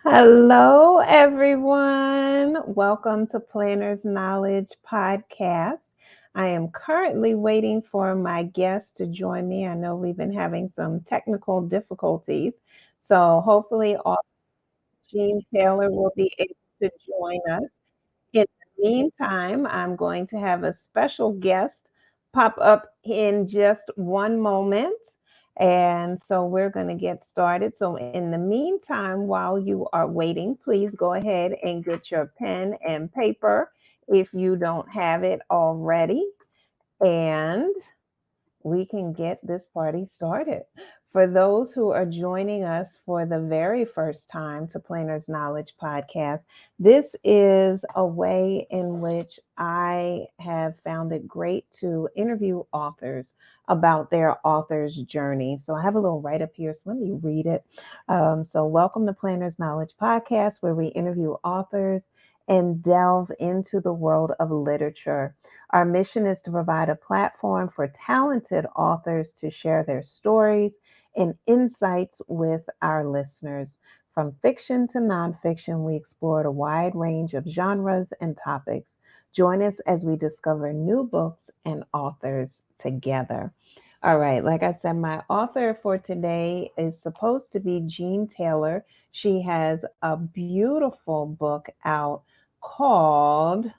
Hello, everyone. Welcome to Planner's Knowledge Podcast. I am currently waiting for my guest to join me. I know we've been having some technical difficulties, so hopefully, Jean Taylor will be able to join us. In the meantime, I'm going to have a special guest pop up in just one moment. And so we're going to get started. So, in the meantime, while you are waiting, please go ahead and get your pen and paper if you don't have it already. And we can get this party started. For those who are joining us for the very first time to Planner's Knowledge Podcast, this is a way in which I have found it great to interview authors about their author's journey. So I have a little write up here, so let me read it. Welcome to Planner's Knowledge Podcast, where we interview authors and delve into the world of literature. Our mission is to provide a platform for talented authors to share their stories and insights with our listeners. From fiction to nonfiction, we explored a wide range of genres and topics. Join us as we discover new books and authors together. All right, like I said, my author for today is supposed to be Jean Taylor. She has a beautiful book out called,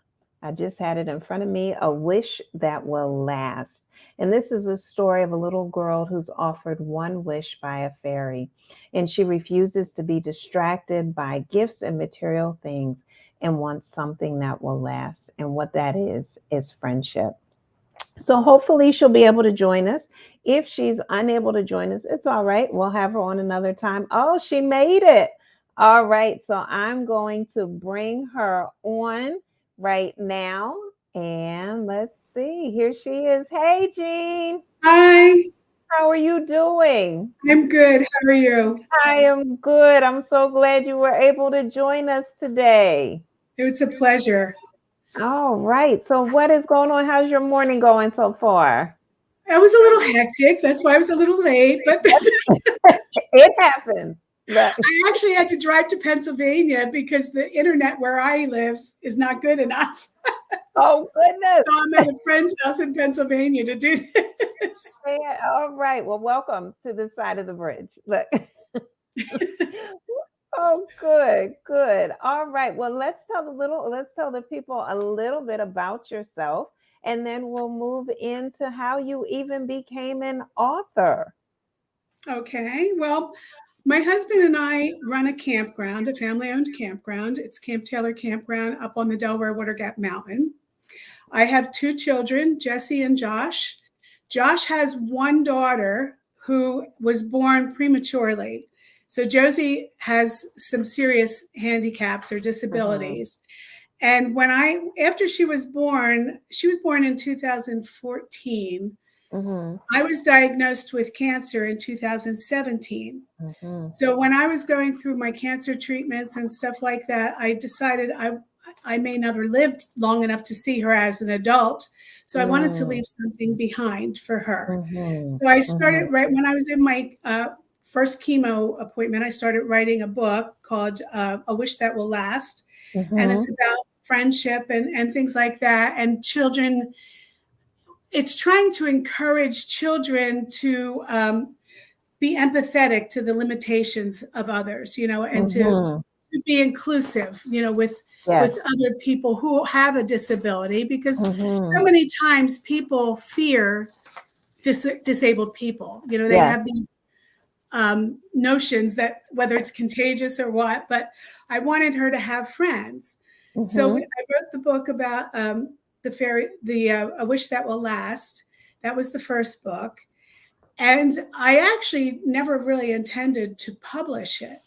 I just had it in front of me, A Wish That Will Last. And this is a story of a little girl who's offered one wish by a fairy, and she refuses to be distracted by gifts and material things and wants something that will last. And what that is friendship. So hopefully she'll be able to join us. If she's unable to join us, it's all right. We'll have her on another time. Oh, she made it. All right. So I'm going to bring her on right now. And let's see. Here she is. Hey, Jean. Hi, How are you doing? I'm good. How are you? I am good. I'm so glad you were able to join us today. It's a pleasure. All right. So, what is going on? How's your morning going so far? It was a little hectic. That's why I was a little late, but It happens. Right. I actually had to drive to Pennsylvania because the internet where I live is not good enough. Oh, goodness. So I'm at a friend's house in Pennsylvania to do this. Yeah, all right. Well, welcome to this side of the bridge. Look. Oh, good, good. All right. Well, let's tell the people a little bit about yourself, and then we'll move into how you even became an author. Okay. Well, my husband and I run a campground, a family owned campground. It's Camp Taylor Campground up on the Delaware Water Gap Mountain. I have two children, Jesse and Josh. Josh has one daughter who was born prematurely. So Josie has some serious handicaps or Mm-hmm. disabilities. And after she was born in 2014. Mm-hmm. I was diagnosed with cancer in 2017. Mm-hmm. So when I was going through my cancer treatments and stuff like that, I decided I may never live long enough to see her as an adult. So I wanted to leave something behind for her. Mm-hmm. So I Mm-hmm. started right when I was in my first chemo appointment. I started writing a book called "A Wish That Will Last," and Mm-hmm. it's about friendship and things like that. And children, it's trying to encourage children to be empathetic to the limitations of others, and Mm-hmm. to be inclusive, Yes. with other people who have a disability, because Mm-hmm. so many times people fear disabled people. They Yes. have these notions that whether it's contagious or what. But I wanted her to have friends, so Mm-hmm. I wrote the book about the fairy, the A Wish That Will Last. That was the first book. And I actually never really intended to publish it.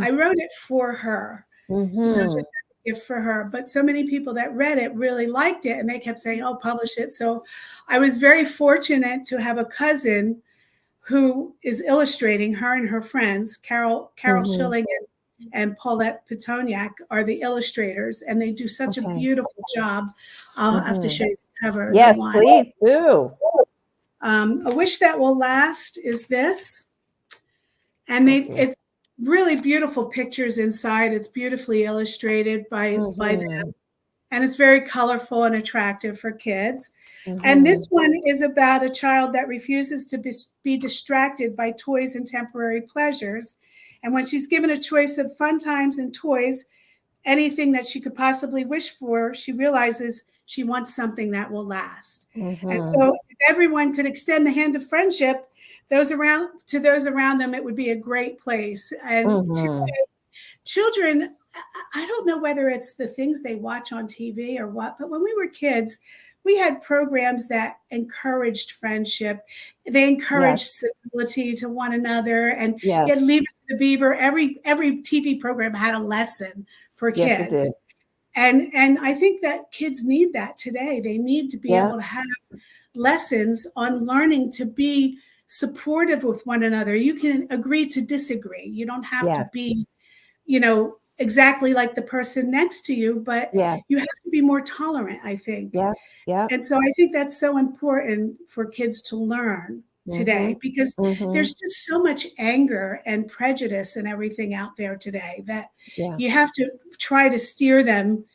I wrote it for her, just Mm-hmm. as a gift for her. But so many people that read it really liked it and they kept saying, oh, publish it. So I was very fortunate to have a cousin who is illustrating. Her and her friends, Carol Mm-hmm. Schilling and Paulette Petoniak, are the illustrators, and they do such a Okay. beautiful job. I'll have to Mm-hmm. show you the cover of the Yes, one. please do. A Wish That Will Last is this. And Thank you. really beautiful pictures inside. It's beautifully illustrated by them, Mhm. and it's very colorful and attractive for kids. And this Mhm. one is about a child that refuses to be distracted by toys and temporary pleasures. And when she's given a choice of fun times and toys, anything that she could possibly wish for, she realizes she wants something that will last. And Mhm. so if everyone could extend the hand of friendship, those around them, it would be a great place. And Mhm. children, I don't know whether it's the things they watch on TV or what, but when we were kids, we had programs that encouraged friendship. They Yes. encouraged civility to one another. And Yes. yet, Leave It to the Beaver, every TV program had a lesson for Yes, it kids. did. And I think that kids need that today. They need to be Yeah. able to have lessons on learning to be supportive with one another. You can agree to disagree. You don't have to Yes. be, exactly like the person next to you, but Yes. you have to be more tolerant, I think. Yep. Yep. And so I think that's so important for kids to learn Mhm. today, because Mhm. there's just so much anger and prejudice and everything out there today that Yeah. you have to try to steer them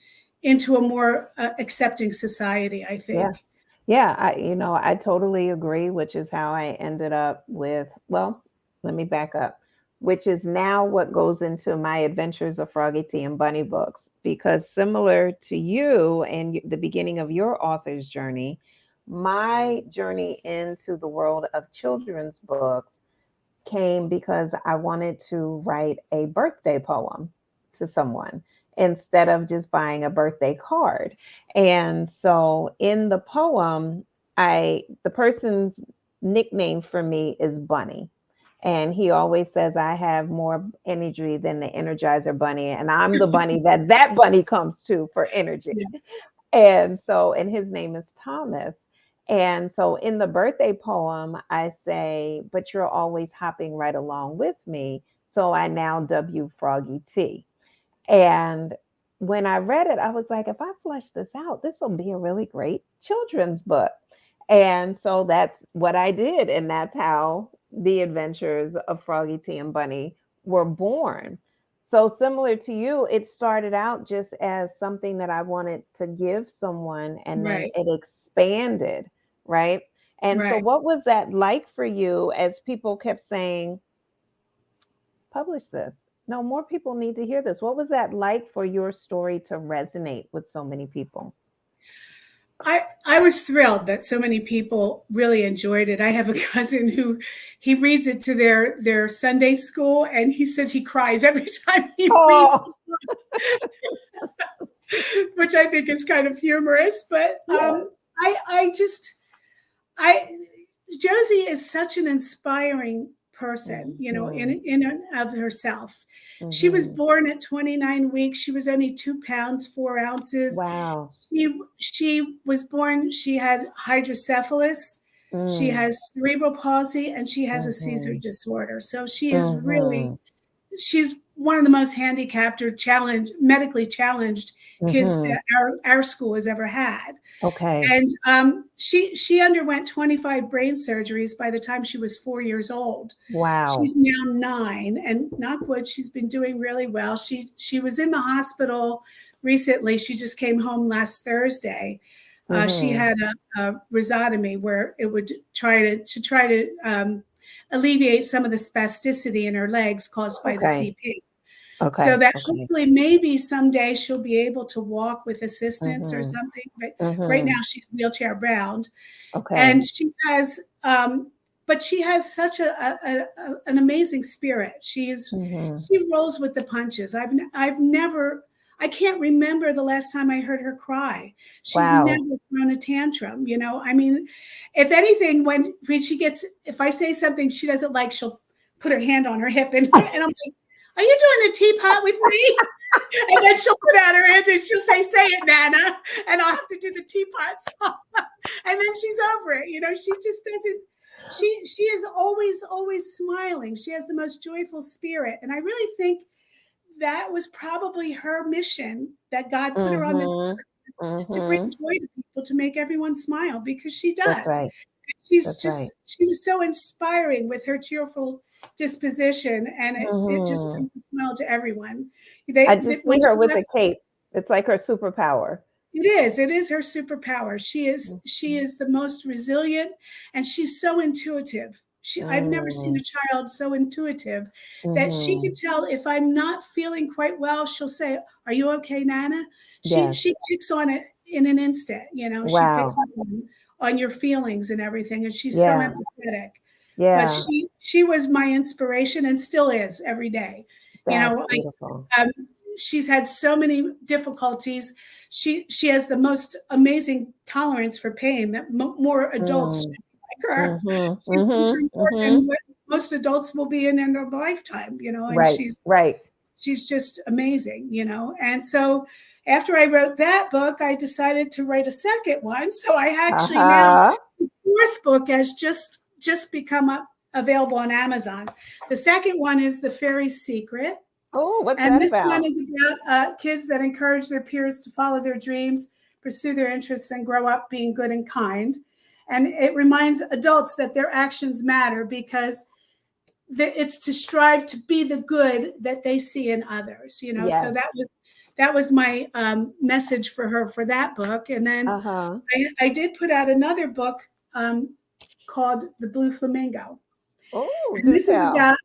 into a more accepting society, I Yeah. think. Yeah, I totally agree, which is how I ended up with, well, let me back up, which is now what goes into my Adventures of Froggy Tea and Bunny books. Because similar to you and the beginning of your author's journey, my journey into the world of children's books came because I wanted to write a birthday poem to someone instead of just buying a birthday card. And so in the poem, the person's nickname for me is Bunny. And he always says I have more energy than the Energizer Bunny, and I'm the bunny that bunny comes to for energy. Yeah. And his name is Thomas. And so in the birthday poem, I say, but you're always hopping right along with me. So I now dub you Froggy T. And when I read it, I was like, if I flesh this out, this will be a really great children's book. And so that's what I did. And that's how the adventures of Froggy T and Bunny were born. So, similar to you, it started out just as something that I wanted to give someone, and then Right, it expanded, right? And so, right. what was that like for you as people kept saying, publish this? No, more people need to hear this. What was that like for your story to resonate with so many people? I was thrilled that so many people really enjoyed it. I have a cousin who he reads it to their Sunday school, and he says he cries every time he reads, Oh, which I think is kind of humorous. But yes. I just I Josie is such an inspiring person, Mhm. in and of herself. She was Mhm. born at 29 weeks. She was only 2 pounds 4 ounces. Wow. She was born. She had hydrocephalus. She Mm. has cerebral palsy, and she has a seizure Mhm. disorder. So Mhm. she's one of the most handicapped or medically challenged kids Mhm. that our school has ever had. Okay. And she underwent 25 brain surgeries by the time she was 4 years old. Wow. She's now 9, and knock wood, she's been doing really well. She was in the hospital recently. She just came home last Thursday. She Mhm. had a rhizotomy where it would try to alleviate some of the spasticity in her legs caused by the Okay. CP, so Okay. that Okay. hopefully maybe someday she'll be able to walk with assistance or Mhm. something. But right now Mhm. she's wheelchair bound, Okay. and but she has such an amazing spirit. Mhm. She rolls with the punches. I've never. I can't remember the last time I heard her cry. She's Wow. never thrown a tantrum. I mean, if anything, when she gets, if I say something she doesn't like, she'll put her hand on her hip, and I'm like, "Are you doing a teapot with me?" And then she'll put out her hand and she'll say it, Nana. And I'll have to do the teapot song. And then she's over it. She just doesn't, she is always smiling. She has the most joyful spirit. And I really think that was probably her mission, that God put her on this Mhm. to bring Mhm. joy to people, to make everyone smile, because she That's does. right. That's right. She was so inspiring with her cheerful disposition, and it just Mhm. brings a smile to everyone. I just When see she her with a left, cape. It's like her superpower. it is her superpower. She Mhm. is the most resilient, and she's so intuitive. I've never seen Mm. a child so intuitive that she can Mhm. tell if I'm not feeling quite well. She'll say, "Are you okay, Nana?" Yes. She picks on it in an instant. She picks Wow. up on your feelings and everything, and she's so Yeah. empathetic. But Yeah. she was my inspiration and still is every day. You That's know, beautiful. she's had so many difficulties. She has the most amazing tolerance for pain that more adults Mm. should be like her. Mhm. She's been Mhm. through more Mhm. than what most adults will be in their lifetime, and Right. Right. she's just amazing, And so after I wrote that book, I decided to write a second one. So I actually now Uh-huh. the fourth book has just become available on Amazon. The second one is The Fairy's Secret. Oh, what's And that this one about? is about kids that encourage their peers to follow their dreams, pursue their interests, and grow up being good and kind. And it reminds adults that their actions matter because it's to strive to be the good that they see in others. So Yes. that was my message for her for that book. And then Uh-huh. I did put out another book called The Blue Flamingo. Oh, And do this is tell. about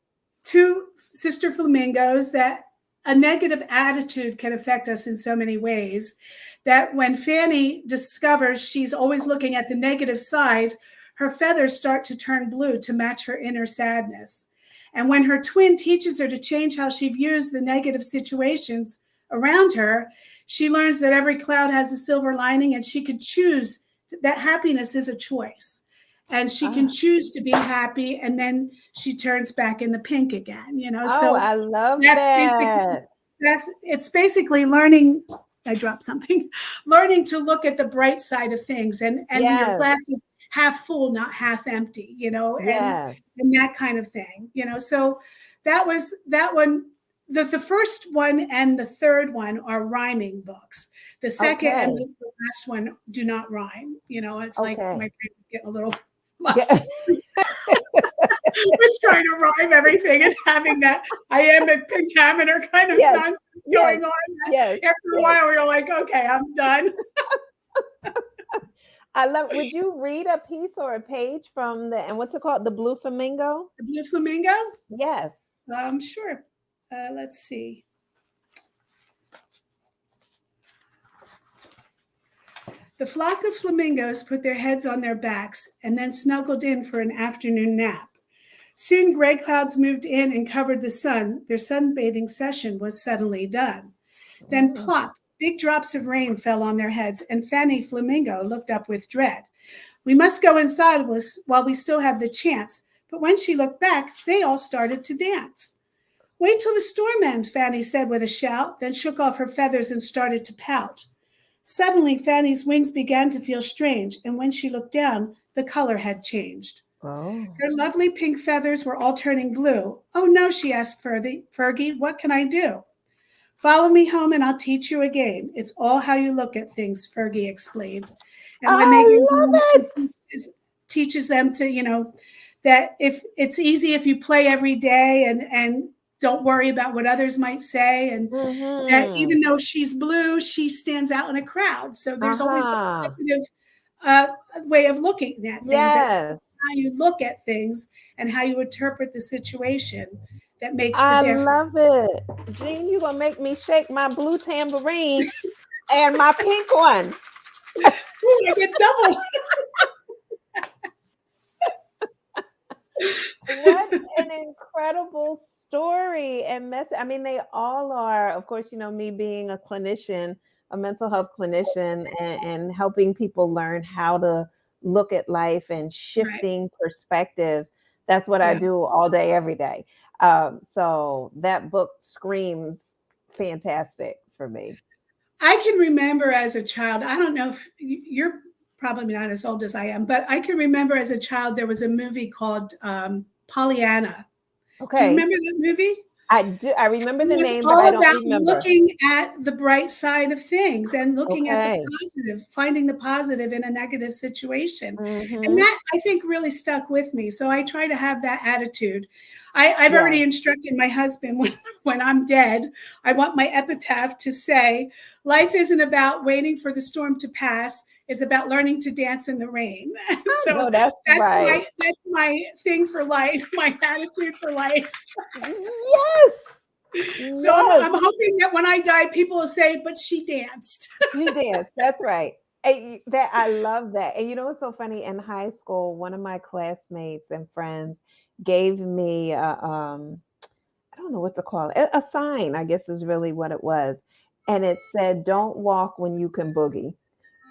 two sister flamingos that a negative attitude can affect us in so many ways that when Fanny discovers she's always looking at the negative sides, her feathers start to turn blue to match her inner sadness. And when her twin teaches her to change how she views the negative situations around her, she learns that every cloud has a silver lining and she can choose that happiness is a choice and she can Ah. choose to be happy and then she turns back in the pink again Oh, so I love that's basically that. it's basically learning. I dropped something. Learning to look at the bright side of things and your Yes. glass is half full, not half empty, Yes. and that kind of thing, so that was that one. The first one and the third one are rhyming books. The second and Okay. the last one do not rhyme. It's like my Okay. brain is getting a little much. Yeah. It's trying to rhyme everything and having that iambic pentameter kind of Yes. nonsense Yes. going on. Yes. After a Yes. while, you're like, okay, I'm done. I love, would you read a piece or a page from the, and what's it called? The Blue Flamingo? The Blue Flamingo? Yes. Sure. Let's see. The flock of flamingos put their heads on their backs and then snuggled in for an afternoon nap. Soon gray clouds moved in and covered the sun. Their sunbathing session was suddenly done. Then Mm. plop, big drops of rain fell on their heads, and Fanny Flamingo looked up with dread. We must go inside while we still have the chance. But when she looked back, they all started to dance. Wait till the storm ends, Fanny said with a shout, then shook off her feathers and started to pout. Suddenly, Fanny's wings began to feel strange, and when she looked down, the color had changed. Oh. Her lovely pink feathers were all turning blue. Oh no, she asked Fergie, what can I do? Follow me home and I'll teach you a game. It's all how you look at things, Fergie explained. And when they I get love home, it. it teaches them to, that if it's easy if you play every day and don't worry about what others might say. And that Mm-hmm. even though she's blue, she stands out in a crowd. So there's always a Uh-huh. positive uh, way of looking at things, that Yes. how you look at things and how you interpret the situation that makes the I difference. love it. Jean, you gonna make me shake my blue tambourine and my pink one. Ooh, I get double. What an incredible story and message. I mean, they all are, of course, me being a clinician, a mental health clinician, and helping people learn how to look at life and Right. shifting perspectives. That's what I Yeah. do all day, every day. So that book screams fantastic for me. I can remember as a child, I don't know if you're probably not as old as I am, but I can remember as a child there was a movie called Pollyanna. Do you Okay. remember that movie? I do. I remember It the was name, but I all don't about remember. looking at the bright side of things and looking at the Okay. positive, finding the positive in a negative situation. And Mm-hmm. that I think really stuck with me. So I try to have that attitude. I've Yeah. already instructed my husband when I'm dead, I want my epitaph to say, life isn't about waiting for the storm to pass. It's about learning to dance in the rain. I So know that's right. that's my thing for life, my attitude for life. Yes. So Yes. I'm hoping that when I die, people will say, but she danced. She did. That's right. And that I love that. And you know what's so funny? In high school, one of my classmates and friends gave me I don't know what to call it, a sign, I guess is really what it was. And it said, "Don't walk when you can boogie."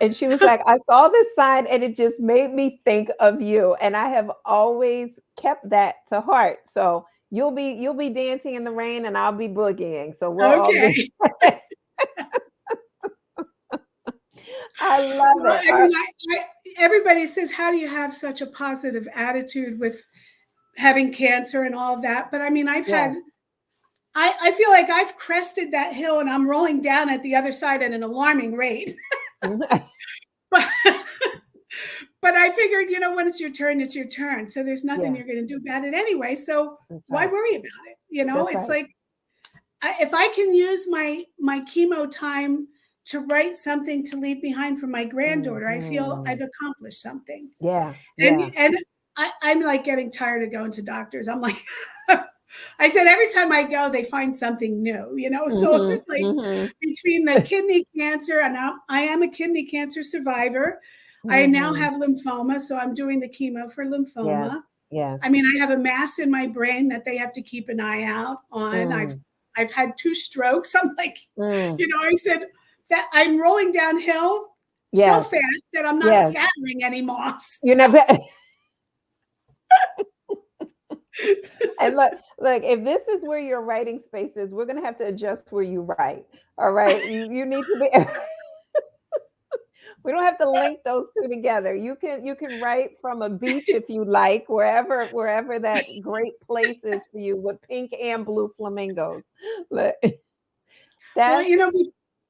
And she was like, "I saw this sign and it just made me think of you." And I have always kept that to heart. So you'll be dancing in the rain and I'll be boogieing. So we'll all be Okay. I love Well, it. I mean, everybody says, how do you have such a positive attitude with having cancer and all of that? But I mean, Yeah. I feel like I've crested that hill and I'm rolling down at the other side at an alarming rate. but, but I figured, when it's your turn, it's your turn. So there's nothing Yeah, you're going to do about it anyway. So that's why right. worry about it? That's It's right. like, if I can use my chemo time to write something to leave behind for my granddaughter, I feel Mhm. I've accomplished something. Yeah, And yeah. and I'm like getting tired of going to doctors. I'm like, I said every time I go, they find something new. So Mhm, it's like mhm, between the kidney cancer, and I am a kidney cancer survivor. I now mhm. have lymphoma, so I'm doing the chemo for Yes, lymphoma. yes. I mean, I have a mass in my brain that they have to keep an eye out on. I've Mm, I've had 2 strokes. I'm like, mm. I said that I'm rolling downhill so Yes, fast that I'm not yes. gathering any moss. You know, and look, if this is where your writing space is, we're gonna have to adjust where you write. All right. You need to be we don't have to link those two together. You can write from a beach if you like, wherever that great place is for you with pink and blue flamingos. Look, Well, that's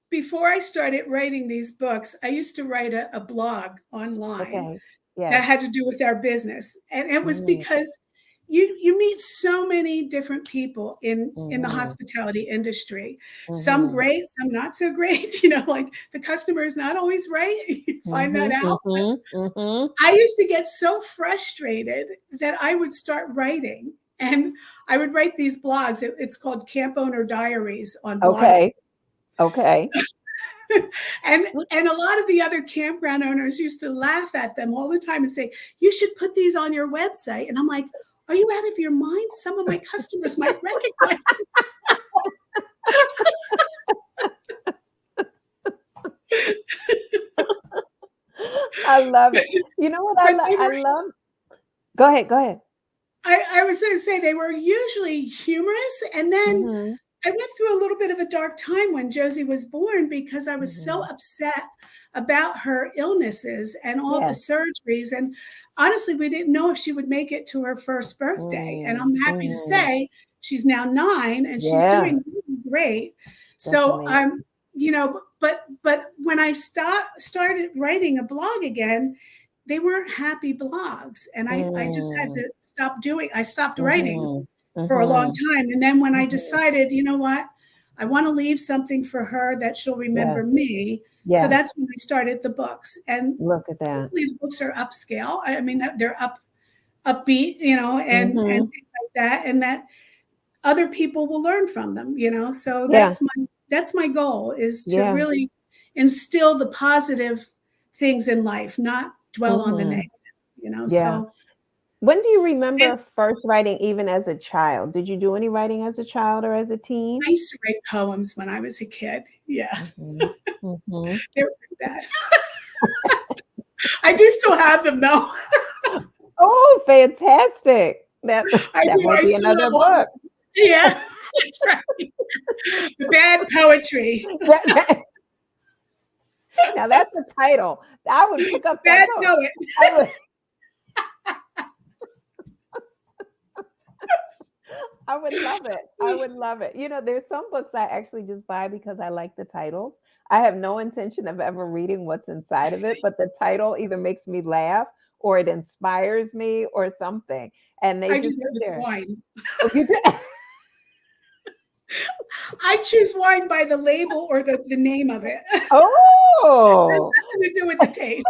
before I started writing these books, I used to write a blog online okay. that Yes. had to do with our business. And it was Mm, because you meet so many different people in the mhm, hospitality industry. Some mhm, great, some not so great. Like the customer is not always right. You find that mhm, out. mhm, mhm. I used to get so frustrated that I would start writing. And I would write these blogs. It's called Camp Owner Diaries on blogs. Okay. Okay. And a lot of the other campground owners used to laugh at them all the time and say, you should put these on your website. And I'm like, are you out of your mind? Some of my customers might recognize I love it. You know what but they I were love? Go ahead. Go ahead. I was going to say they were usually humorous. And then Mhm, I went through a little bit of a dark time when Josie was born because I was so mhm. upset about her illnesses and all the Yes. surgeries. And honestly, we didn't know if she would make it to her first birthday. And Mm, I'm happy to mhm. say she's now 9 and she's Yeah, doing really great. that's So amazing. but when I started writing a blog again, they weren't happy blogs. And I just had Mm, to I stopped writing mhm, for a long mhm, time. And then when I mhm. decided, you know what, I want to leave something for her that she'll remember Yes, me. So yes. that's when I started the books. And Look at that. hopefully the books are upscale. I mean, they're upbeat, and Mhm. things like that, and that other people will learn from them. So Yeah, that's my goal, is to yeah. really instill the positive things in life, not dwell on the Mhm. negative. Yeah. So When do you and remember first writing even as a child? Did you do any writing as a child or as a teen? I used to write poems when I was a kid. Yeah, Mhm, mhm. they were pretty bad. I do still have them though. Oh, fantastic. That I that do. might I be still have another all of book. them. Yeah, that's right. The bad poetry. Now that's a title. I would pick up that Bad book. poet. I would I would love it. I would love it. There's some books I actually just buy because I like the titles. I have no intention of ever reading what's inside of it, but the title either makes me laugh or it inspires me or something. And they I just do that sit with there. wine. Oh, you do? I choose wine by the label or the name of it. It has Oh, nothing to do with the taste.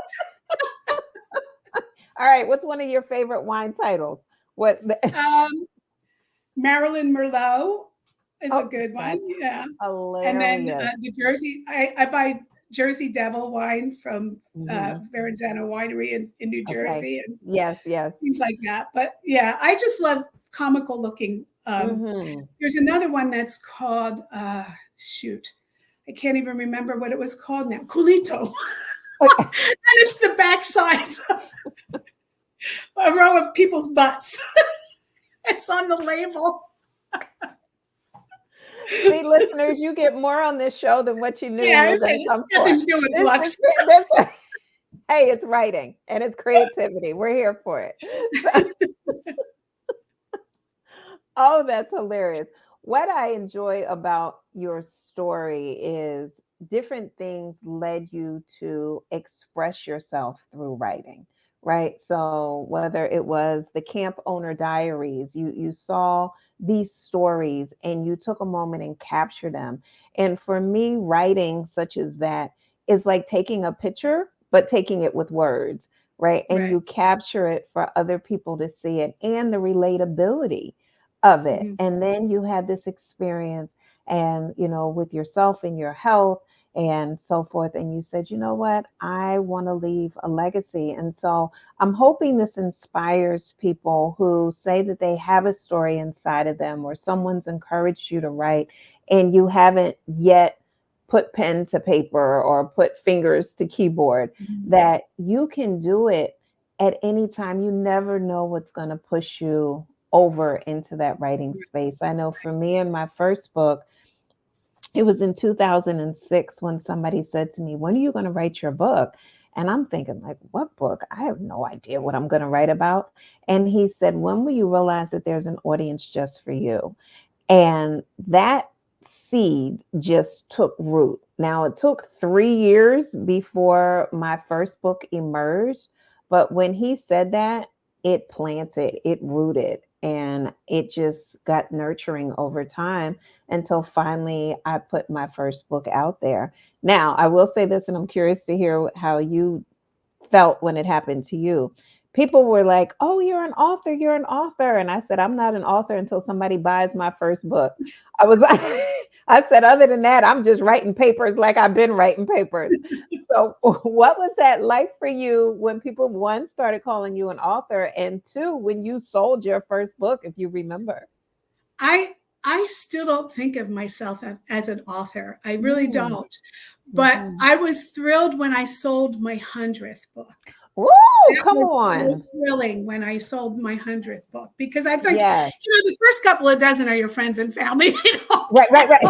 all right. What's one of your favorite wine titles? What? Um, Marilyn Merlot is a Oh, good one. that's Yeah. And then hilarious. the Jersey, I buy Jersey Devil wine from Hmm. Verrazano Winery in New Okay. Jersey and Yes, yes. things like that. But yeah, I just love comical looking. Hmm. There's another one that's called, shoot, I can't even remember what it was called now. Culito. Okay. And it's the backside of a row of people's butts. It's on the label. See, listeners, you get more on this show than what you knew you Yeah, were it's going to come for. nothing to do with This is looks. this. Hey, it's writing and it's creativity. We're here for it. So, oh, that's hilarious. What I enjoy about your story is different things led you to express yourself through writing, right? So whether it was the camp owner diaries, you saw these stories and you took a moment and captured them. And for me, writing such as that is like taking a picture, but taking it with words, right? And Right. you capture it for other people to see it and the relatability of it. Mhm. And then you had this experience and, with yourself and your health and so forth. And you said, you know what? I want to leave a legacy. And so I'm hoping this inspires people who say that they have a story inside of them or someone's encouraged you to write and you haven't yet put pen to paper or put fingers to keyboard, Mhm. that you can do it at any time. You never know what's going to push you over into that writing space. I know for me in my first book, it was in 2006 when somebody said to me, "When are you going to write your book?" And I'm thinking, like, what book? I have no idea what I'm going to write about. And he said, "When will you realize that there's an audience just for you?" And that seed just took root. Now, it took 3 years before my first book emerged, but when he said that, it planted, it rooted, and it just got nurturing over time until finally I put my first book out there. Now, I will say this, and I'm curious to hear how you felt when it happened to you. People were like, "Oh, you're an author, you're an author." And I said, "I'm not an author until somebody buys my first book." I was like, I said, other than that, I'm just writing papers like I've been writing papers. So, what was that like for you when people, one, started calling you an author, and two, when you sold your first book, if you remember? I I still don't think of myself as an author. I really Mm, don't. But mhm. I was thrilled when I sold my 100th book. Woo, That come was so on. thrilling when I sold my 100th book because I think, Yes. the first couple of dozen are your friends and family. They don't Right, right, right.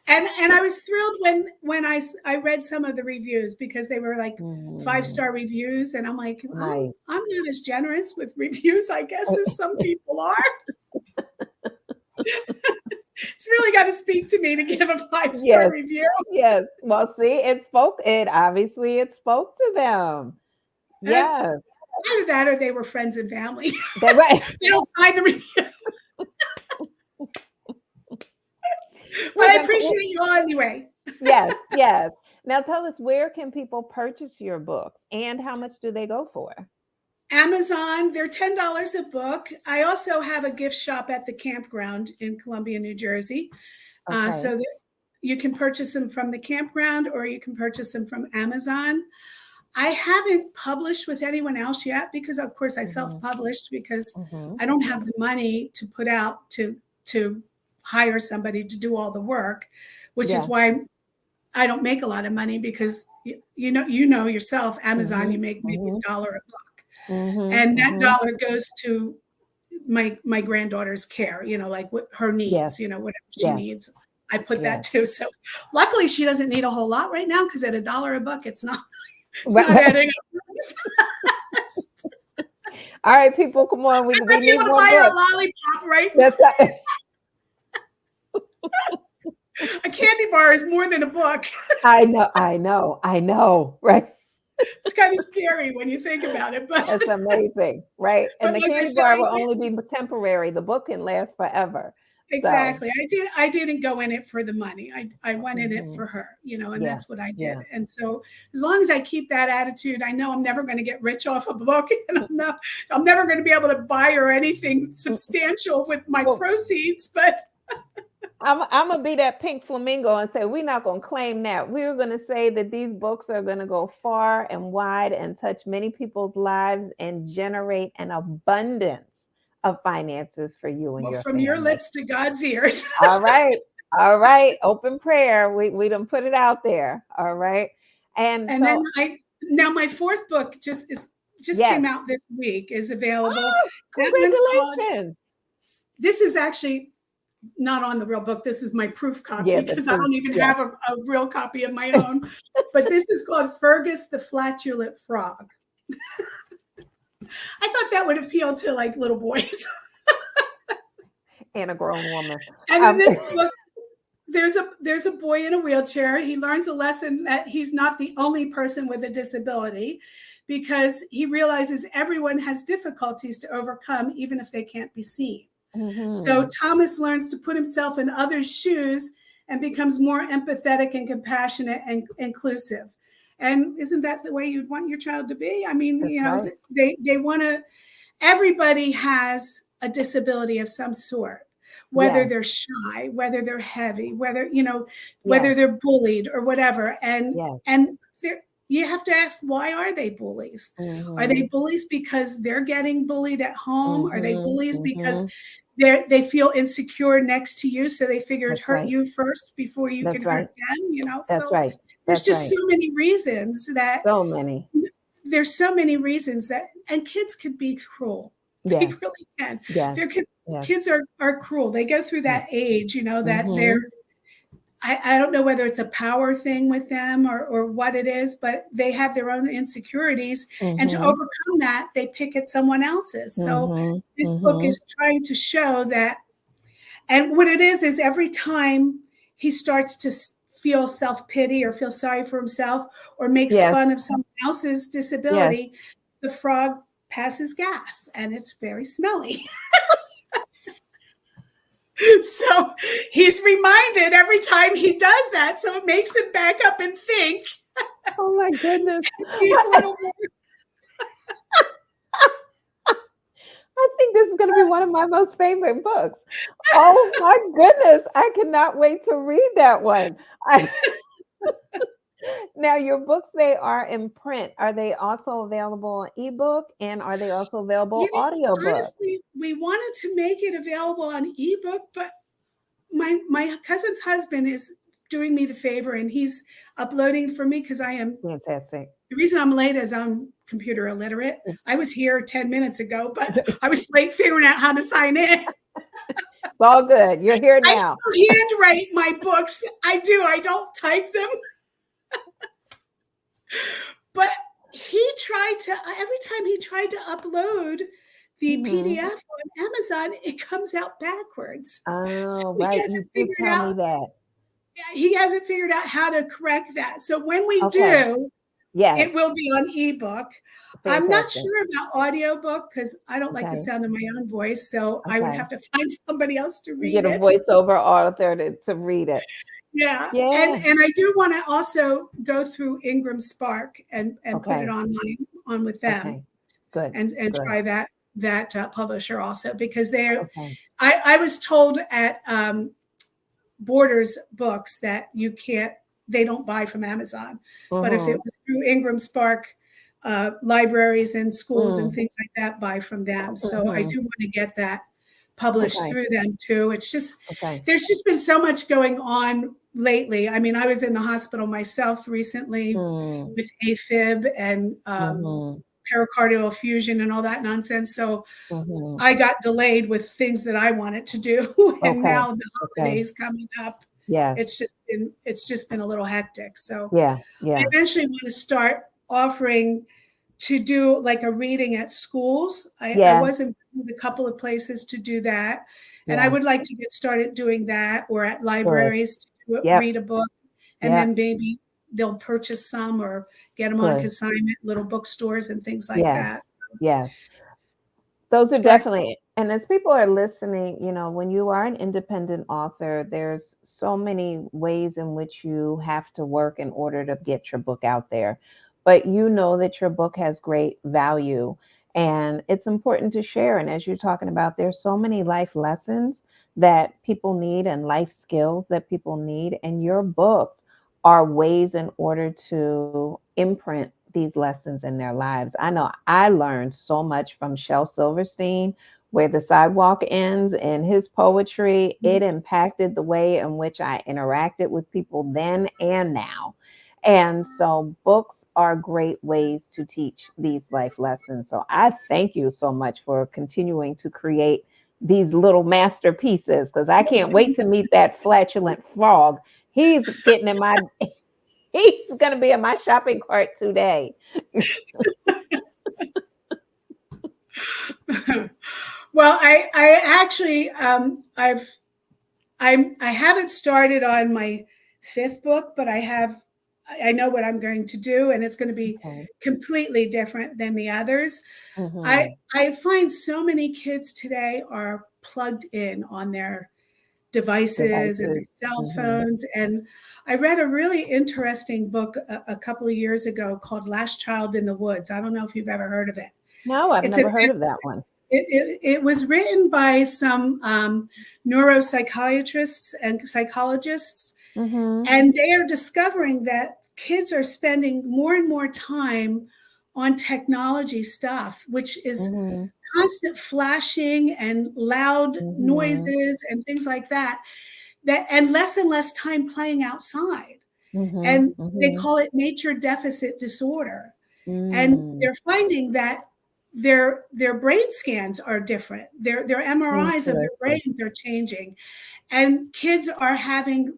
and I was thrilled when I read some of the reviews because they were like Mm, five-star reviews, and I'm like, nice. I'm not as generous with reviews, I guess, as some people are. It's really got to speak to me to give a five-star Yes, review. yes. Well, see, it spoke to them. And Yes. either that or they were friends and family. That right. They don't sign the review, but Well, I then, appreciate you all anyway. yes, yes. Now tell us, where can people purchase your books and how much do they go for? Amazon, they're $10 a book. I also have a gift shop at the campground in Columbia, New Jersey. Okay. So that you can purchase them from the campground or you can purchase them from Amazon. I haven't published with anyone else yet because, of course, I Hmm. self-published because Hmm. I don't have the money to put out to hire somebody to do all the work, which is Yes. why I don't make a lot of money because you know yourself, Amazon, Hmm. you make maybe Hmm. $1 a book, Hmm. and that Hmm. dollar goes to my granddaughter's care, like what her Yes. needs, whatever she Yes. needs. I put that Yes. too. So luckily she doesn't need a whole lot right now because at $1 a book, it's not it's Right, not right. adding up. All right, people, come on. We I might be need able to more buy her a books. lollipop, right? That's right. A candy bar is more than a book. I know, right? It's kind of scary when you think about it, but That's amazing, right? And the like I candy said, bar I will did only be temporary. The book can last forever. So, exactly. I didn't go in it for the money. I went in it mhm. for her, and Yeah, that's what I did. yeah. And so as long as I keep that attitude, I know I'm never going to get rich off a book, and I'm never going to be able to buy her anything substantial with my Well, proceeds, but I'm gonna be that pink flamingo and say we're not gonna claim that. We're gonna say that these books are gonna go far and wide and touch many people's lives and generate an abundance of finances for you and well, your from your family. lips to God's ears. All right, all right. Open prayer. We done put it out there. All right, and And then so now my fourth book just yes. came out this week, is available. Oh, That one's called, congratulations! this is actually not on the real book. This is my proof Yeah, copy this because I is don't even yes. have a real copy of my own. But this is called Fergus the Flatulent Frog. I thought that would appeal to like little boys. And a grown woman. And in this book, there's a boy in a wheelchair. He learns a lesson that he's not the only person with a disability, because he realizes everyone has difficulties to overcome, even if they can't be seen. So Thomas learns to put himself in others' shoes and becomes more empathetic and compassionate and inclusive. And isn't that the way you'd want your child to be? I mean, That's right. they want to, everybody has a disability of some sort, whether Yes. they're shy, whether they're heavy, whether, whether Yes. they're bullied or whatever. Yes. And you have to ask, why are they bullies? Are they bullies because they're getting bullied at home? Are they bullies because they feel insecure next to you, so they figured That's hurt right. you first before you That's can right. hurt them? That's So right. there's That's just right. so many reasons that So many. there's so many reasons that, and kids could be cruel. They Yes. really can. Yes. There could, Yes. kids are cruel. They go through that age, that Mm-hmm. they're, I don't know whether it's a power thing with them or what it is, but they have their own insecurities. And to Mm-hmm. overcome that, they pick at someone else's. So Mm-hmm. this book Mm-hmm. is trying to show that. And what it is every time he starts to feel self-pity or feel sorry for himself or makes Yes. fun of someone else's Yes. disability, the frog passes gas and it's very smelly. So he's reminded every time he does that. So it makes him back up and think. Oh my goodness. Be a little more. I think this is going to be one of my most favorite books. Oh my goodness. I cannot wait to read that one. Now, your books, they are in print. Are they also available on ebook, and are they also available audiobook? Honestly, we wanted to make it available on ebook, but my cousin's husband is doing me the favor and he's uploading for me because Fantastic. the reason I'm late is I'm computer illiterate. I was here 10 minutes ago, but I was late figuring out how to sign in. It's all good. You're here I now. still handwrite my books. I do. I don't type them. But every time he tried to upload the PDF on Amazon, it comes out backwards. So Oh, he right. hasn't You did figured tell out me that. how to correct that. So when we Okay. do, Yes. it will be on ebook. I'm not Fantastic. sure about audiobook because I don't like the Okay. sound of my own voice. So I would Okay. have to find somebody else to read Get a it. voiceover author to read it. Yeah. Yeah. And I do want to also go through Ingram Spark and put it Okay. on with them Okay. Good. and Good. try that publisher also, because Okay. I was told at Borders Books that they don't buy from Amazon. But if it was through Ingram Spark, libraries and schools and things like that buy from them. So I do want to get that published Okay. through them too. It's just, Okay. there's just been so much going on lately. I mean, I was in the hospital myself recently with AFib and pericardial effusion and all that nonsense. So I got delayed with things that I wanted to do. And Okay. now the Okay. holidays coming up, Yes. it's just been a little hectic. So Yeah. I Yeah. eventually want to start offering to do like a reading at schools. I Yeah. was in a couple of places to do that. And I Yeah. would like to get started doing that, or at Good. libraries to Yep. read a book, and Yep. then maybe they'll purchase some or get them on Good. consignment, little bookstores and things like Yes. that. Yes. Those are But definitely, and as people are listening, when you are an independent author, there's so many ways in which you have to work in order to get your book out there. But you know that your book has great value and it's important to share. And as you're talking about, there's so many life lessons that people need and life skills that people need. And your books are ways in order to imprint these lessons in their lives. I know I learned so much from Shel Silverstein, Where the Sidewalk Ends, and his poetry. It impacted the way in which I interacted with people then and now. And so books are great ways to teach these life lessons. So I thank you so much for continuing to create these little masterpieces because I can't wait to meet that flatulent frog. He's getting in my He's going to be in my shopping cart today. well, I actually I haven't started on my fifth book, but I know what I'm going to do, and it's going to be Okay. completely different than the others. Mm-hmm. I find so many kids today are plugged in on their devices and their Devices. cell Mm-hmm. phones. And I read a really interesting book a couple of years ago called Last Child in the Woods. I don't know if you've ever heard of it. No, I've It's an never heard of that one. it was written by some neuropsychiatrists and psychologists, Mm-hmm. and they are discovering that kids are spending more and more time on technology stuff, which is Mm-hmm. constant flashing and loud Mm-hmm. noises and things like that, and less time playing outside. Mm-hmm. And they Mm-hmm. call it nature deficit disorder. And Mm. they're finding that their brain scans are different. Their MRIs of their Interesting. brains are changing, and kids are having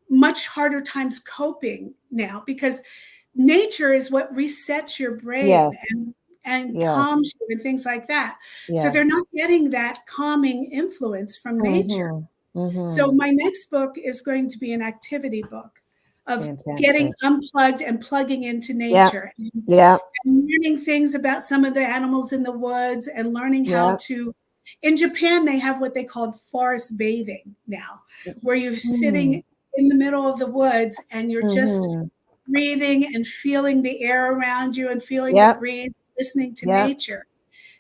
much harder times coping now because nature is what resets your brain Yes. and Yes. calms you and things like that. So Yes. they're not getting that calming influence from nature. Mm-hmm. So Mm-hmm. my next book is going to be an activity book of getting Fantastic. unplugged and plugging into Yep. nature, Yep. and learning things about some of the animals in the woods, and learning how Yep. to. In Japan, they have what they call forest bathing now, where you're Mm-hmm. sitting in the middle of the woods and you're just Mm-hmm. breathing and feeling the air around you and feeling the Yep. breeze, listening to Yep. nature,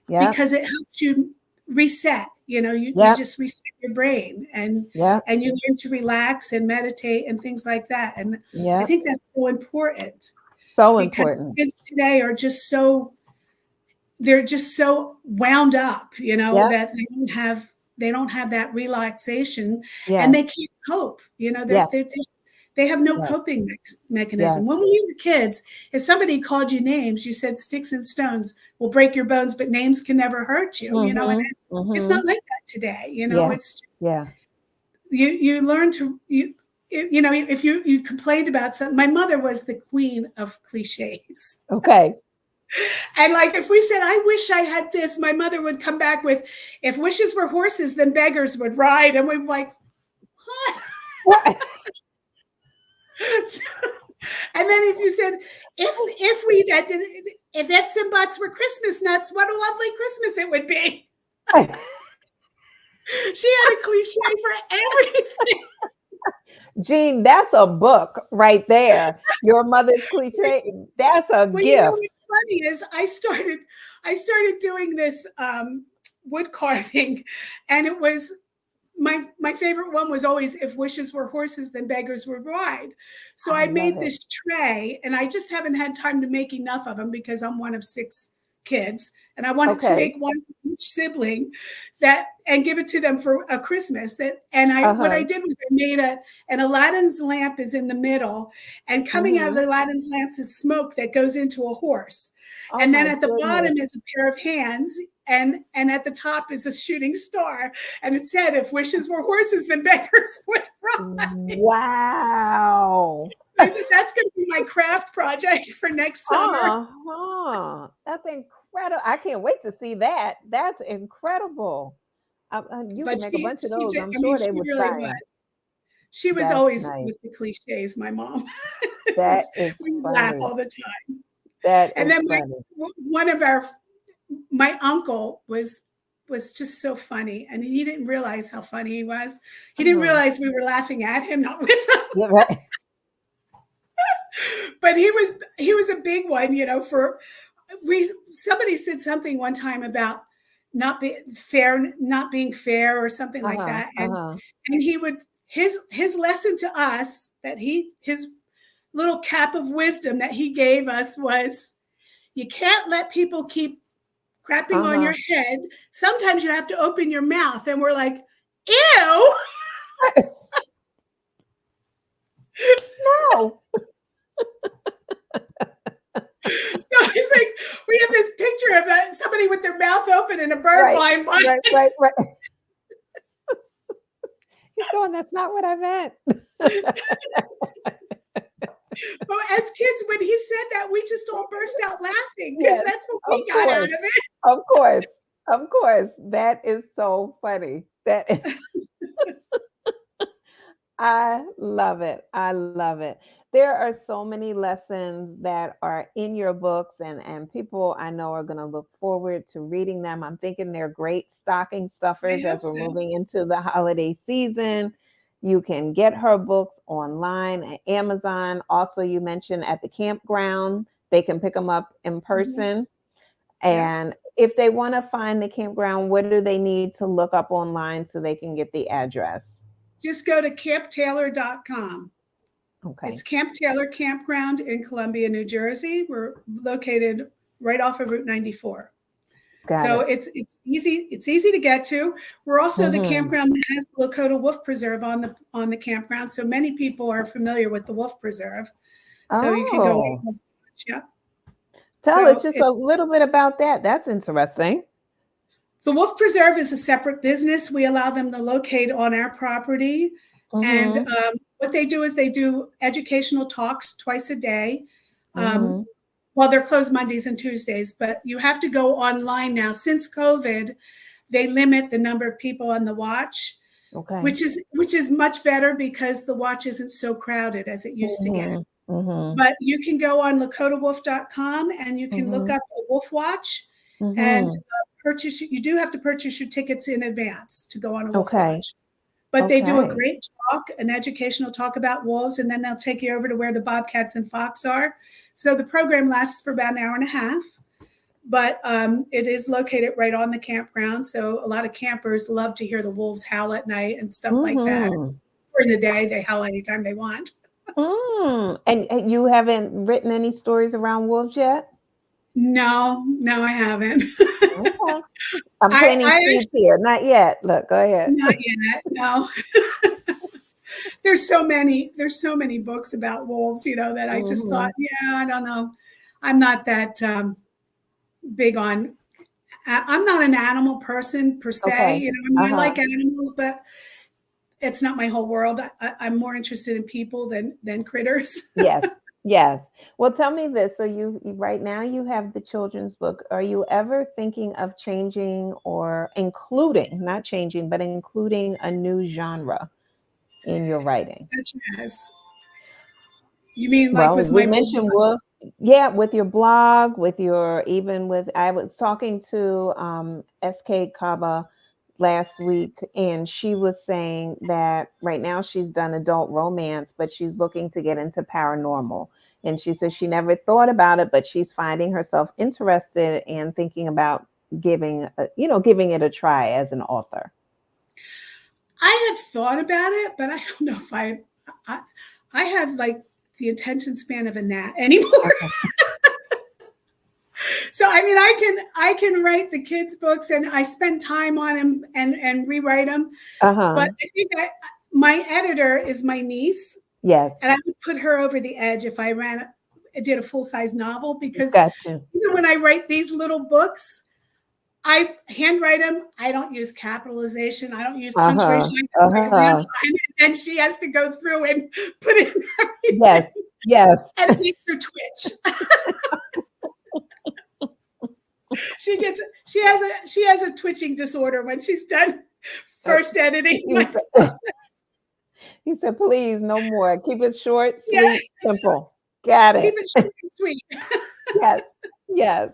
Yep. because it helps you reset. You Yep. just reset your brain, Yep. and you learn to relax and meditate and things like that. And I Yep. think that's so important, So because important. kids today are they're just so wound up, Yep. that they don't have that relaxation, and Yes. they can't cope. Yes. They have no Yes. coping Yes. mechanism. When we were kids, if somebody called you names, you said sticks and stones will break your bones, but names can never hurt you. And Mhm. it's Mhm. not like that today. Yeah. It's Yeah. you learn to if you complained about something. My mother was the queen of cliches. Okay. And like, if we said, I wish I had this, my mother would come back with, if wishes were horses, then beggars would ride. And we'd be like, what? What? So, and then if you said, if ifs and buts were Christmas nuts, what a lovely Christmas it would be. She had a cliche for everything. Jean, that's a book right there. Your mother's cliche. That's a Well, gift. what's funny is I started doing this wood carving, and it was my favorite one was always, if wishes were horses, then beggars would ride. So I I love made it. this tray, and I just haven't had time to make enough of them because I'm one of 6 kids, and I wanted to Okay. make one for each sibling and give it to them for a Christmas. What I Uh-huh. did was I made an Aladdin's lamp is in the middle, and coming out of Mhm. the Aladdin's lamps is smoke that goes into a horse. Oh And then my at the goodness. bottom is a pair of hands, and at the top is a shooting star, and it said, "If wishes were horses, then beggars would ride." Wow. I said, that's going to be my craft project for next summer. That's incredible. I can't wait to see that. That's incredible. You can But make a bunch of she those. did, I'm I mean, sure she they would really fly. was. She was That's always nice. with the cliches, my mom. That is We would laugh funny. all the time. That And is then funny. my uncle was just so funny, and he didn't realize how funny he was. He didn't realize we were laughing at him, not with him. Yeah, right. But he was a big one, somebody said something one time about not being fair or something like that. And he would his lesson to us, that his little cap of wisdom that he gave us, was, you can't let people keep crapping on your head. Sometimes you have to open your mouth. And we're like, ew. No. So he's like, we have this picture of somebody with their mouth open and a bird flying by. Right. He's going, that's not what I meant. Well, as kids, when he said that, we just all burst out laughing, because that's what we got out of it. Of course. That is so funny. That is. I love it. There are so many lessons that are in your books, and people I know are going to look forward to reading them. I'm thinking they're great stocking stuffers as we're moving into the holiday season. You can get her books online at Amazon. Also, you mentioned at the campground, they can pick them up in person. And if they want to find the campground, what do they need to look up online so they can get the address? Just go to camptaylor.com. Okay. It's Camp Taylor Campground in Columbia, New Jersey. We're located right off of Route 94. It's easy to get to. We're also the campground that has the Lakota Wolf Preserve on the campground. So many people are familiar with the Wolf Preserve. So you can go. Tell us just a little bit about that. That's interesting. The Wolf Preserve is a separate business. We allow them to locate on our property. And what they do is they do educational talks twice a day. Well, they're closed Mondays and Tuesdays, but you have to go online now. Since COVID, they limit the number of people on the watch, which is much better, because the watch isn't so crowded as it used to get. But you can go on lakotawolf.com and you can look up a wolf watch and purchase. You do have to purchase your tickets in advance to go on a wolf watch. But they do a great talk, an educational talk about wolves, and then they'll take you over to where the bobcats and fox are. So the program lasts for about an hour and a half, but it is located right on the campground. So a lot of campers love to hear the wolves howl at night and stuff like that. During the day, they howl anytime they want. And you haven't written any stories around wolves yet? No, I haven't. Okay. I'm planting seeds here. Not yet. Look, go ahead. Not yet. No. There's so many books about wolves, that I just thought, I don't know. I'm not that big on. I'm not an animal person per se. I like animals, but it's not my whole world. I'm more interested in people than critters. Yes. Well, tell me this. So you right now you have the children's book. Are you ever thinking of changing or including, not changing, but including a new genre in your writing? Such as? You mean like with we mentioned wolf? Yeah, with your blog, I was talking to SK Kaba last week, and she was saying that right now she's done adult romance, but she's looking to get into paranormal. And she says she never thought about it, but she's finding herself interested and thinking about giving it a try as an author. I have thought about it, but I don't know if I have like the attention span of a gnat anymore. So I mean, I can write the kids' books, and I spend time on them and rewrite them. But I think my editor is my niece. Yes. And I would put her over the edge if I did a full-size novel, because even when I write these little books, I handwrite them. I don't use capitalization. I don't use Uh-huh. punctuation. I just write Uh-huh. line, and she has to go through and put in Yes. everything, Yes. and it makes her twitch. She has a twitching disorder when she's done first editing my book. He said, please, no more. Keep it short, Yeah, sweet, simple. Got keep it. it short and sweet. Yes. Yes.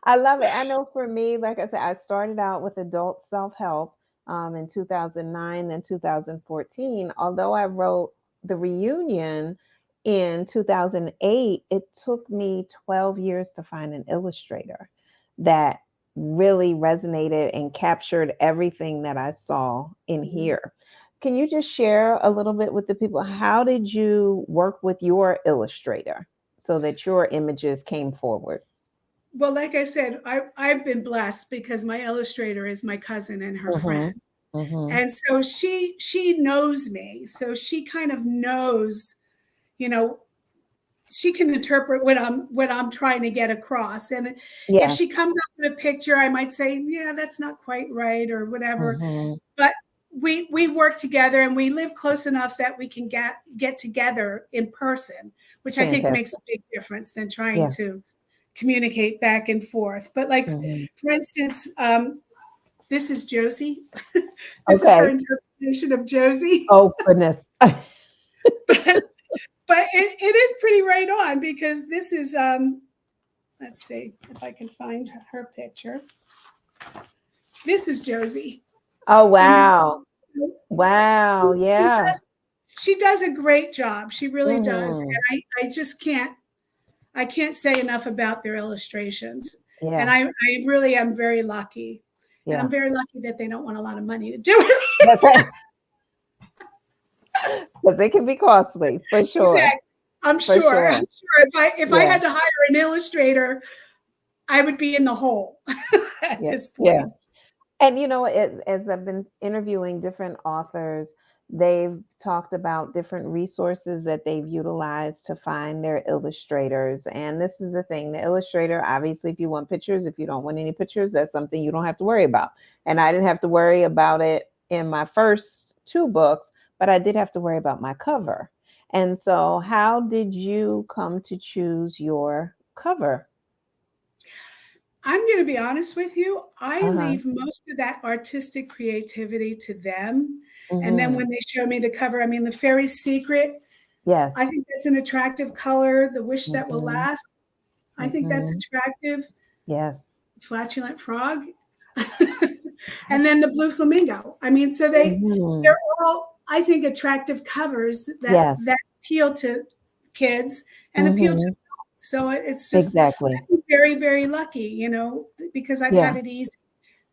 I love it. I know for me, like I said, I started out with adult self-help in 2009, then 2014. Although I wrote the reunion in 2008, it took me 12 years to find an illustrator that really resonated and captured everything that I saw in here. Can you just share a little bit with the people? How did you work with your illustrator so that your images came forward? Well, like I said, I've been blessed because my illustrator is my cousin and her Mhm. friend. Mhm. And so she knows me. So she kind of knows, you know, she can interpret what I'm trying to get across. And if Yes. she comes up with a picture, I might say, yeah, that's not quite right or whatever. Mhm. But we work together and we live close enough that we can get together in person, which I think makes Fantastic. a big difference than trying Yeah. to communicate back and forth. But like, Mhm. for instance, this is Josie. This is her Okay. interpretation of Josie. Oh, goodness. but it is pretty right on because this is let's see if I can find her picture. This is Josie. Oh, And wow. Wow. Yeah. she does a great job. She really does. Mhm. And I just I can't say enough about their illustrations. And Yeah. I really am very lucky. And I'm Yeah. very lucky that they don't want a lot of money to do it. That's it. 'Cause it can be costly, for sure. Exactly. I'm For sure. I'm sure. sure if I Yeah. had to hire an illustrator, I would be in the hole at Yeah. this Yeah. point. And as I've been interviewing different authors, they've talked about different resources that they've utilized to find their illustrators. And this is the thing, the illustrator, obviously, if you want pictures, if you don't want any pictures, that's something you don't have to worry about. And I didn't have to worry about it in my first two books, but I did have to worry about my cover. And so, how did you come to choose your cover? I'm going to be honest with you. I Uh-huh. leave most of that artistic creativity to them. And then Hmm. when they show me the cover, I mean, the Fairy's Secret, Yes. I think that's an attractive color. The Wish That Will Hmm. Last, I think that's Hmm. attractive. Yes. Flatulent Frog. And then the Blue Flamingo. I mean, so Mhm. they're all, I think, attractive covers Yes. that appeal to kids and appeal to Mhm. adults. So it's just Exactly. I'm very, very lucky, because I've Yeah. had it easy,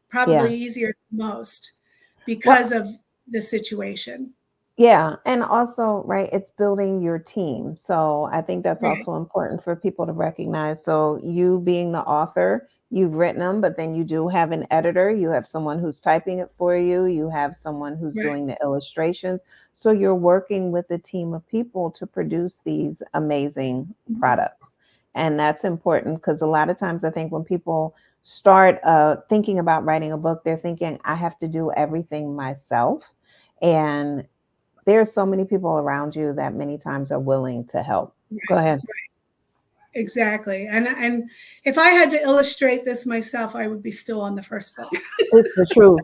probably Yeah. easier than most Well, because of the situation. yeah, and also, right, it's building your team. So I think that's Right. also important for people to recognize. So you being the author, you've written them, but then you do have an editor, you have someone who's typing it for you, you have someone who's Right. doing the illustrations. So you're working with a team of people to produce these amazing Mhm. products. And that's important because a lot of times I think when people start thinking about writing a book, they're thinking, I have to do everything myself. And there's so many people around you that many times are willing to help. Go Right. ahead. Exactly. And if I had to illustrate this myself, I would be still on the first book. It's the truth.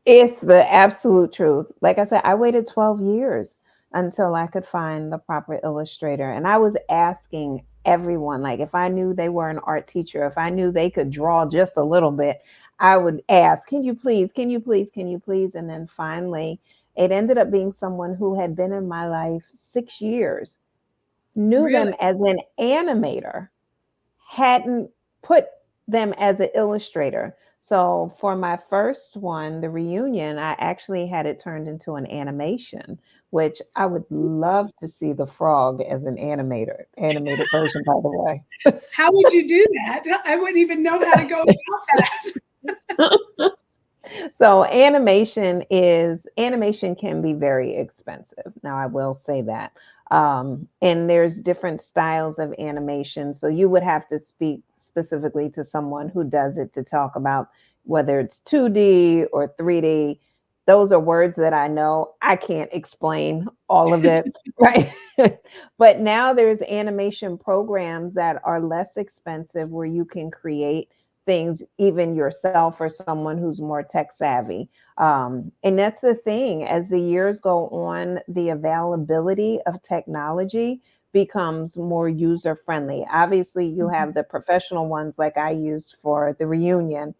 It's the absolute truth. Like I said, I waited 12 years until I could find the proper illustrator. And I was asking everyone, like if I knew they were an art teacher, if I knew they could draw just a little bit, I would ask, can you please, can you please, can you please? And then finally, it ended up being someone who had been in my life 6 years, knew Really? them as an animator, hadn't put them as an illustrator. So for my first one, the reunion, I actually had it turned into an animation, which I would love to see the frog as an animated version, by the way. How would you do that? I wouldn't even know how to go about that. So animation can be very expensive. Now I will say that. And there's different styles of animation. So you would have to speak specifically to someone who does it to talk about, whether it's 2D or 3D. Those are words that I know. I can't explain all of it, right? But now there's animation programs that are less expensive where you can create things even yourself or someone who's more tech savvy. And that's the thing. As the years go on, the availability of technology becomes more user friendly. Obviously, you have the professional ones like I used for the reunion.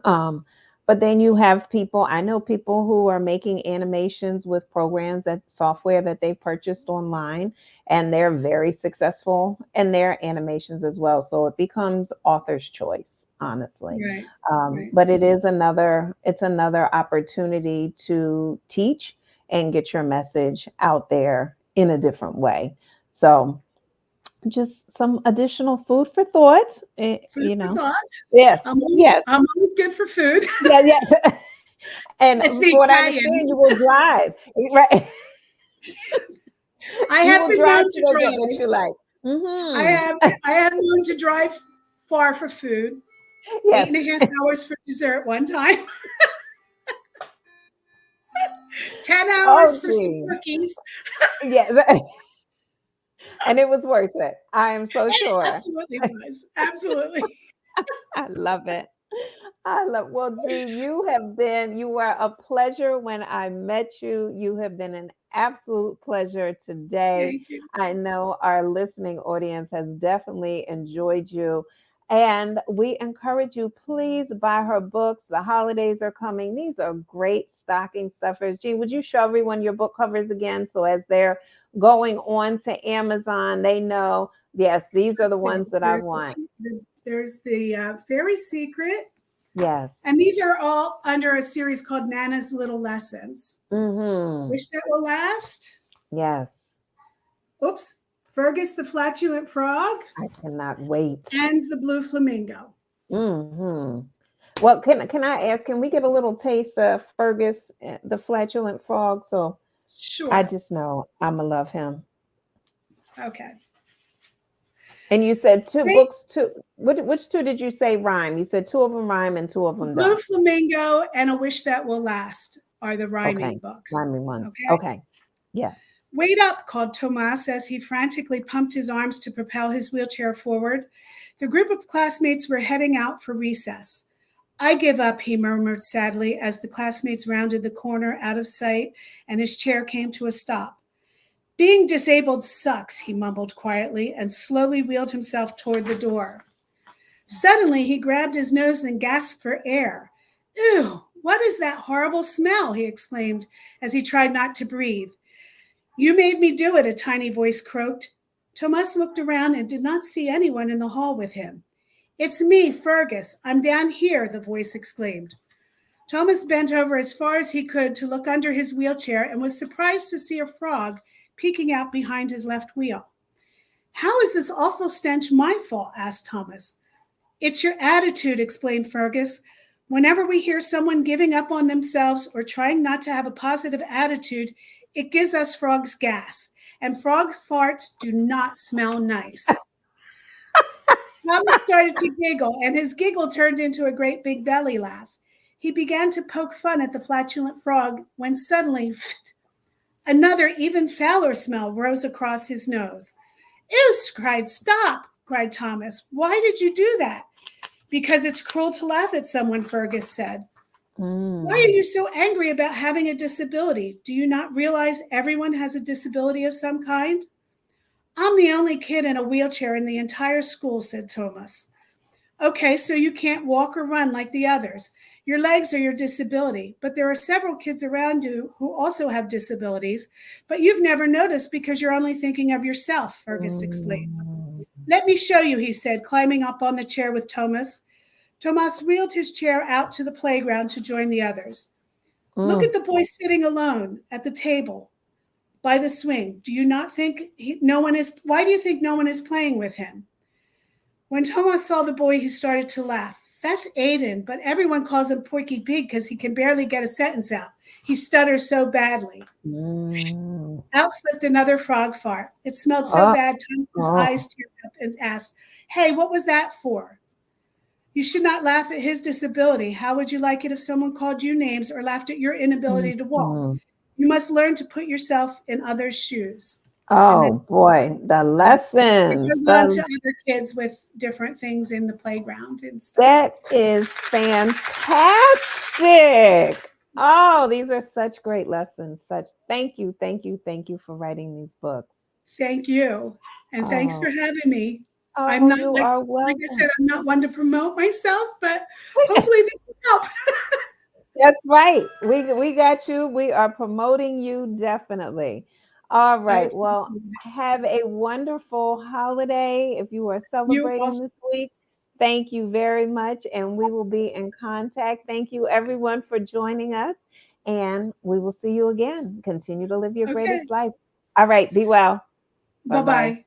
Um, but then you have people, I know people who are making animations with programs that software that they purchased online, and they're very successful in their animations as well. So it becomes author's choice, honestly. Right, right. But it's another opportunity to teach and get your message out there in a different way. So just some additional food for thought, Food for thought. Yes, yes, I'm always good for food. yeah, yeah. And It's from the what I Italian. understand, you will drive, right? I You have will been drive known to to go get what drive. you like. I Hmm. have I have known to drive far for food. Yes. 8.5 hours for dessert one time. 10 hours Oh, for some gee. cookies. Yeah. And it was worth it. I am so And it sure. absolutely was. Absolutely. I love it. Well, G, you were a pleasure when I met you. You have been an absolute pleasure today. Thank you. I know our listening audience has definitely enjoyed you. And we encourage you, please buy her books. The holidays are coming. These are great stocking stuffers. G, would you show everyone your book covers again? So as they're going on to Amazon, they know, yes, these are the So ones that I there's want. the Fairy Secret, Yes. and these are all under a series called Nana's Little Lessons. Mm-hmm. Wish That Will Last. Yes. Oops. Fergus the Flatulent Frog I cannot wait. and the Blue Flamingo. Hmm. Well, can I ask? Can we get a little taste of Fergus, the flatulent frog? So I Sure. just know I'm gonna love him. Okay. And you said two Great. books. Two. Which two did you say rhyme? You said two of them rhyme and two of them Blue don't. Flamingo and A Wish That Will Last are the rhyming Okay, books. rhyming ones. Okay. Okay. Yeah. Wait up, called Tomas as he frantically pumped his arms to propel his wheelchair forward. The group of classmates were heading out for recess. I give up, he murmured sadly as the classmates rounded the corner out of sight and his chair came to a stop. Being disabled sucks, he mumbled quietly and slowly wheeled himself toward the door. Suddenly, he grabbed his nose and gasped for air. Ew, what is that horrible smell? He exclaimed as he tried not to breathe. You made me do it, a tiny voice croaked. Thomas looked around and did not see anyone in the hall with him. It's me, Fergus. I'm down here, the voice exclaimed. Thomas bent over as far as he could to look under his wheelchair and was surprised to see a frog peeking out behind his left wheel. How is this awful stench my fault? Asked Thomas. It's your attitude, explained Fergus. Whenever we hear someone giving up on themselves or trying not to have a positive attitude, it gives us frogs gas. And frog farts do not smell nice. Thomas started to giggle, and his giggle turned into a great big belly laugh. He began to poke fun at the flatulent frog when suddenly, another, even fouler smell rose across his nose. Ew, cried Thomas. Why did you do that? Because it's cruel to laugh at someone, Fergus said. Why are Mm. you so angry about having a disability? Do you not realize everyone has a disability of some kind? I'm the only kid in a wheelchair in the entire school, said Thomas. Okay, so you can't walk or run like the others. Your legs are your disability, but there are several kids around you who also have disabilities, but you've never noticed because you're only thinking of yourself, Fergus explained. Mm. Let me show you, he said, climbing up on the chair with Thomas. Thomas wheeled his chair out to the playground to join the others. Look Mm. at the boy sitting alone at the table by the swing. Do you not think no one is? Why do you think no one is playing with him? When Thomas saw the boy, he started to laugh. That's Aiden, but everyone calls him Porky Pig because he can barely get a sentence out. He stutters so badly. Mm. Out slipped another frog fart. It smelled so Oh, bad, Thomas's oh. eyes teared up and asked, Hey, what was that for? You should not laugh at his disability. How would you like it if someone called you names or laughed at your inability to walk? Mhm. You must learn to put yourself in others' shoes. And then Oh boy, the it lessons. goes on to other kids with different things in the playground and stuff like That is fantastic. Oh, these are such great lessons. Thank you, thank you, thank you for writing these books. Thank you. And thanks Oh, for having me. I'm oh, not you like are like I welcome. said, I'm not one to promote myself, but hopefully this will help. That's right. We got you. We are promoting you definitely. All I right. appreciate Well, it. have a wonderful holiday if you are You celebrating also. this week. Thank you very much, and we will be in contact. Thank you, everyone, for joining us, and we will see you again. Continue to live your Okay. greatest life. All right. Be well. Bye Bye bye. bye.